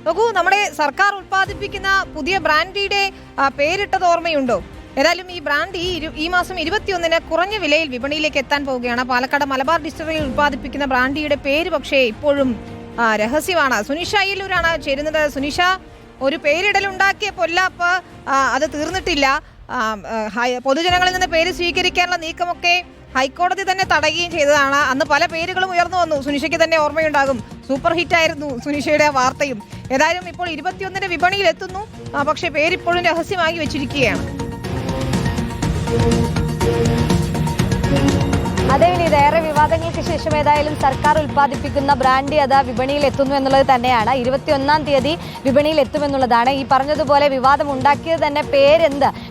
നോക്കൂ, നമ്മുടെ സർക്കാർ ഉത്പാദിപ്പിക്കുന്ന പുതിയ ബ്രാൻഡിയുടെ പേരിട്ടത് ഓർമ്മയുണ്ടോ? ഏതായാലും ഈ ബ്രാൻഡ് ഈ മാസം 21-ന് കുറഞ്ഞ വിലയിൽ വിപണിയിലേക്ക് എത്താൻ പോവുകയാണ്. പാലക്കാട് മലബാർ ഡിസ്റ്റിലറിയിൽ ഉത്പാദിപ്പിക്കുന്ന ബ്രാൻഡിയുടെ പേര് പക്ഷേ ഇപ്പോഴും രഹസ്യമാണ്. സുനിഷ അയ്യല്ലൂരാണ് ചേരുന്നത്. സുനിഷ, ഒരു പേരിടലുണ്ടാക്കിയ പൊല്ലാപ്പ് അത് തീർന്നിട്ടില്ല. പൊതുജനങ്ങളിൽ നിന്ന് പേര് സ്വീകരിക്കാനുള്ള നീക്കമൊക്കെ ഹൈക്കോടതി തന്നെ തടയുകയും ചെയ്തതാണ്. അന്ന് പല പേരുകളും ഉയർന്നു വന്നു. സുനിഷയ്ക്ക് തന്നെ ഓർമ്മയുണ്ടാകും, സൂപ്പർ ഹിറ്റായിരുന്നു സുനിഷയുടെ വാർത്തയും. ഏതായാലും ഇപ്പോൾ 21-ന് വിപണിയിൽ എത്തുന്നു. പക്ഷേ പേരിപ്പോഴും രഹസ്യമാക്കി വെച്ചിരിക്കുകയാണ്. അതെ വിനീത്, ഏറെ വിവാദങ്ങൾക്ക് ശേഷം ഏതായാലും സർക്കാർ ഉൽപ്പാദിപ്പിക്കുന്ന ബ്രാൻഡ് അത് വിപണിയിൽ എത്തുന്നു എന്നുള്ളത് തന്നെയാണ്. 21-ാം തീയതി വിപണിയിൽ എത്തുമെന്നുള്ളതാണ്. ഈ പറഞ്ഞതുപോലെ വിവാദം ഉണ്ടാക്കിയത് തന്നെ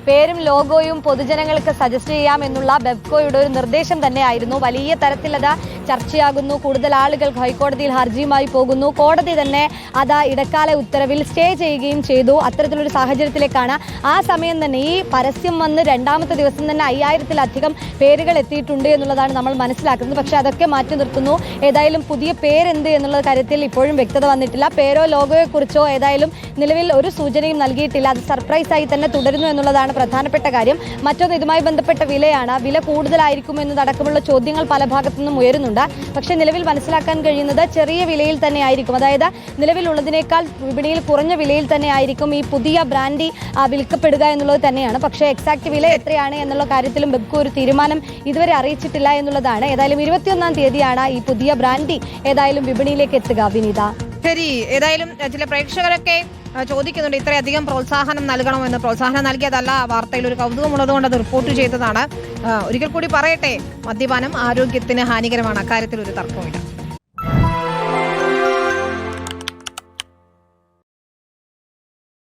പേരും ലോഗോയും പൊതുജനങ്ങൾക്ക് സജസ്റ്റ് ചെയ്യാം എന്നുള്ള ബെബ്കോയുടെ ഒരു നിർദ്ദേശം തന്നെയായിരുന്നു. വലിയ തരത്തിൽ അത് ചർച്ചയാകുന്നു. കൂടുതൽ ആളുകൾ ഹൈക്കോടതിയിൽ ഹർജിയുമായി പോകുന്നു. കോടതി തന്നെ അത് ഇടക്കാല ഉത്തരവിൽ സ്റ്റേ ചെയ്യുകയും ചെയ്തു. അത്തരത്തിലൊരു സാഹചര്യത്തിലേക്കാണ്. ആ സമയം തന്നെ ഈ പരസ്യം വന്ന് 2ാമത്തെ ദിവസം തന്നെ 5000-ത്തിലധികം പേരുകൾ എത്തിയിട്ടുണ്ട് എന്നുള്ളതാണ് നമ്മൾ മനസ്സിലാക്കുന്നത്. പക്ഷെ അതൊക്കെ മാറ്റി നിർത്തുന്നു. ഏതായാലും പുതിയ പേരെന്ത് എന്നുള്ള കാര്യത്തിൽ ഇപ്പോഴും വ്യക്തത വന്നിട്ടില്ല. പേരോ ലോഗോയെ കുറിച്ചോ ഏതായാലും നിലവിൽ ഒരു സൂചനയും നൽകിയിട്ടില്ല. അത് സർപ്രൈസായി തന്നെ തുടരുന്നു എന്നുള്ളതാണ് പ്രധാനപ്പെട്ട കാര്യം. മറ്റൊന്ന് ഇതുമായി ബന്ധപ്പെട്ട വിലയാണ്. വില കൂടുതലായിരിക്കും എന്നതടക്കമുള്ള ചോദ്യങ്ങൾ പല ഭാഗത്തു നിന്നും ഉയരുന്നുണ്ട്. പക്ഷെ നിലവിൽ മനസ്സിലാക്കാൻ കഴിയുന്നത് ചെറിയ വിലയിൽ തന്നെ ആയിരിക്കും. അതായത് നിലവിലുള്ളതിനേക്കാൾ വിപണിയിൽ കുറഞ്ഞ വിലയിൽ തന്നെ ആയിരിക്കും ഈ പുതിയ ബ്രാൻഡി വിൽക്കപ്പെടുക എന്നുള്ളത് തന്നെയാണ്. പക്ഷേ എക്സാക്ട് വില എത്രയാണ് എന്നുള്ള കാര്യത്തിലും ബെബ്കോ ഒരു തീരുമാനം ഇതുവരെ അറിയിച്ചിട്ടില്ല എന്നുള്ളതാണ്. ഏതായാലും 21-ാം തീയതിയാണ് ഈ പുതിയ ബ്രാൻഡി ഏതായാലും വിപണിയിലേക്ക് എത്തുക. വിനീത, ശരി. ഏതായാലും ചില പ്രേക്ഷകരൊക്കെ ചോദിക്കുന്നുണ്ട് ഇത്രയധികം പ്രോത്സാഹനം നൽകണമെന്ന്. പ്രോത്സാഹനം നൽകിയതല്ല, വാർത്തയിൽ ഒരു കൗതുകമുള്ളതുകൊണ്ട് അത് റിപ്പോർട്ട് ചെയ്തതാണ്. ഒരിക്കൽ കൂടി പറയട്ടെ, മദ്യപാനം ആരോഗ്യത്തിന് ഹാനികരമാണ്. അക്കാര്യത്തിൽ ഒരു തർക്കമില്ല.